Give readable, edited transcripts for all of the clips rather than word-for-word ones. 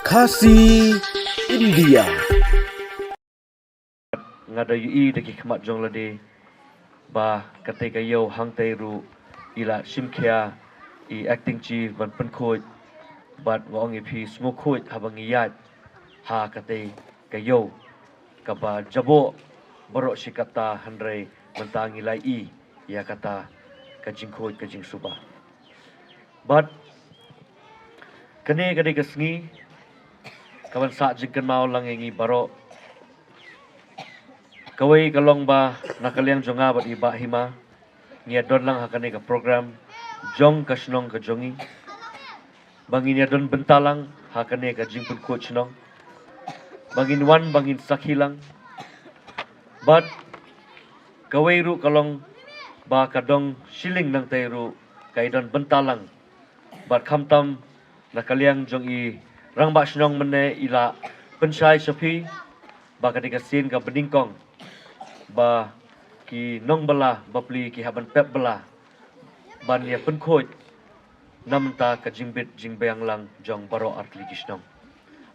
Kasih India. Ngada yu deki kemat jong lade ba ketika yo hang tay ru ila simkhia I acting chief ban pen khoi bat ngong I phi smo khoi habang yat ha kate kayo kaba jabo borok sikata handrai mentang ilai I ya kata kajing khoi kajing suba bat kane kade kasngi kawan sa jingkan mau lang ngi borok kawai kalong ba nakaliang jonga bat iba hima nia don lang hakane ka program jong kasnong ka jongi bangin nia don bentalang hakane ka jingpun ko chnong bangin wan bangin sakhilang bat kawai ru kalong ba kadong siling nang tay ru kai don bentalang bat khamtam nakaliang jong I rang ba chnong mene ila penchai sapi ba kadika sin ka beningkong ba ki nong bala bapli ki haban pep bala ban ya pen khoi namta ka jingbit jingbayang lang jong baro artli kisnong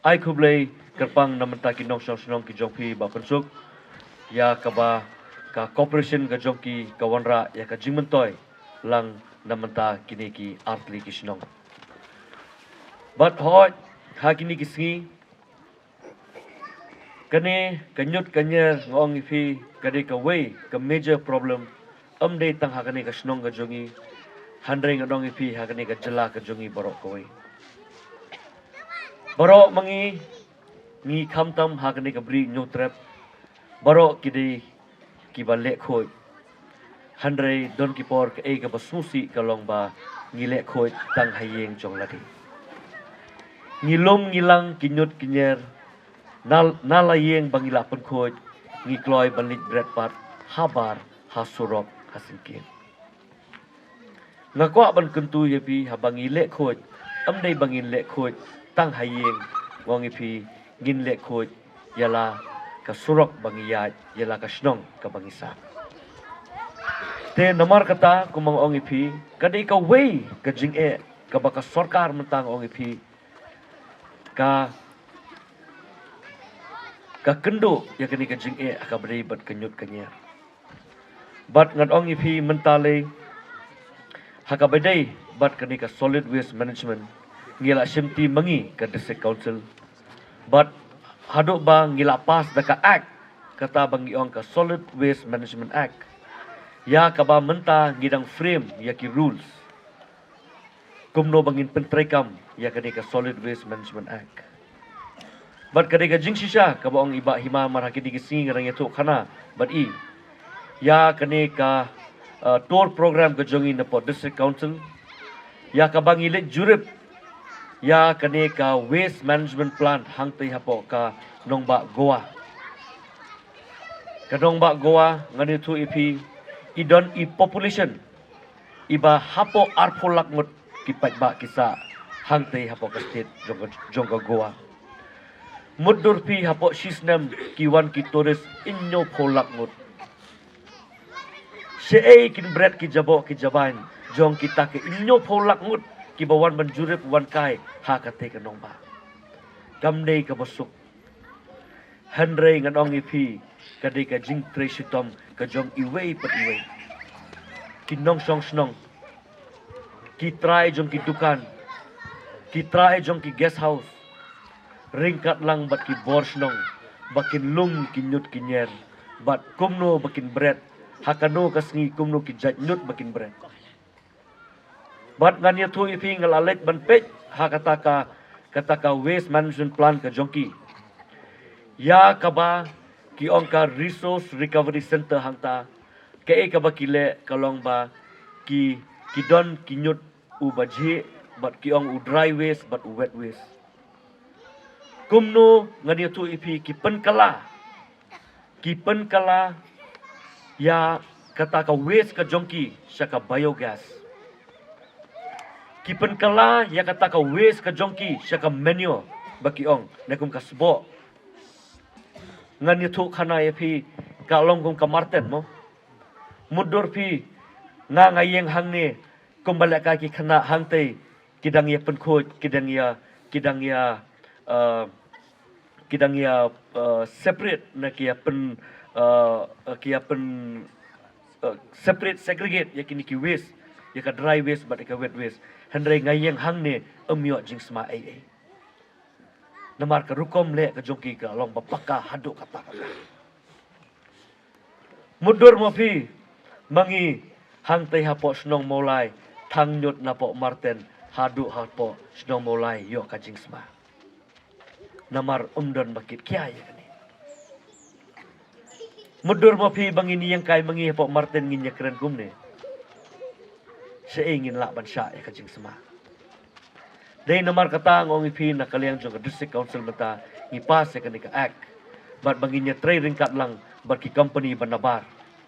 ai khublei kerpang namta ki nong snong ki jong phi ba pensuk ya ka ba ka cooperation ka jong ki kawanra ya ka jingmentoy lang namta kini ki artli kisnong but hoi ha kini kisngi kane kanyut kanyer ngong ifi kade ka way ka major problem amde tang hakane ka snong ka jongi handring adong ifi hakane ka jala ka jongi borok ka way borok mangi ngi khamtam hakane ka bri nyotrep borok kide ki balek khoi handrai don ki por ka e ka basusi ka long ba ngi lek khoi tang hayeng jong lati ngilom ngilang kinyut kinyer nalayeng bangila pen khoi ngi kloi banlit bread pat habar hasurok hasingkin ngakwa ban kuntu yepi habangi lek khoi amdei bangin lek khoi tang hayeng ngongi phi ngin lek khoi yala ka surok bangiya yala ka snong ka bangisa te namar kata kumang ongi phi kadai ka way ka jing e ka baka sarkar mentang ongi phi ka kendo ya kini ka jing e aka beri bat kenyut kanya bat ngat ong ipi mentale haka bedai bat kini ka solid waste management ngila simti mangi ka district council bat haduk ba ngila pas daka act kata bangi ong ka solid waste management act ya ka ba menta ngidang frame ya ki rules kumno bangin pentrekam ya kini ka solid waste management act bat kadega jing shisha ka baong iba hima marhaki digisi ngarang yato khana bat I ya kane ka tour program ka jongi na po district council ya ka bangi le jurip ya kane ka waste management plan hangtai hapo ka nongba goa ka nongba goa ngani tu ipi idon I population iba hapo arpolak ngut kipat ba kisa hangtai hapo ka state jongga goa mudur pi hapo sisnem kiwan ki toris inyo polak ngut se kin bread ki jabo ki jaban jong kita ke inyo polak ngut ki bawan banjurip wan kai ha kate ka nong ba gamdei ka basuk handrei nganong ipi kade ka jing tresitom ka jong iwei pat iwei ki nong song snong ki try jong ki dukan ki try jong ki guest house ringkat lang bat ki borsnong bakin lung kinyut kinyer bat kumno bakin bread hakano kasngi kumno ki jatnyut bakin bread bat ngania tu ipi ngalalek ban pej kataka waste management plan ka jongki ya kaba ki ongka resource recovery center hangta ke kaba kile kalong ba ki don kinyut u baje bat ki ong u dry waste bat u wet waste kumno ngani tu ipi kipen kala ya kata ka waste ka jongki saka biogas kipen kala ya kata ka waste ka jongki saka manure baki ong nakum ka sbo ngani tu khana ipi ka long kum ka marten mo mudur pi ngayeng hangne kumbala ka ki khana hangte kidang ya penkhoj kidang ya kita ngia separate na kia pen separate segregate ya kini ki waste ya ka dry waste but ka wet waste handrai ngayeng hang ne amyo jing sma ai namar ka rukom le ka jongki ka long bapaka hadu kata mudur mo pi mangi hang tai hapo snong molai thang nyot na po marten hadu hapo snong molai yo ka jing sma namar umdon bakit kya ya kani mudur mo pi bangini yang kai mangi hapo marten nginya keren kumne seingin la bansa ya ka jing sma dai namar kata ngong ipi na kaliang jong district council mata ipas ya kani ka act but banginya tray ringkat lang barki company banabar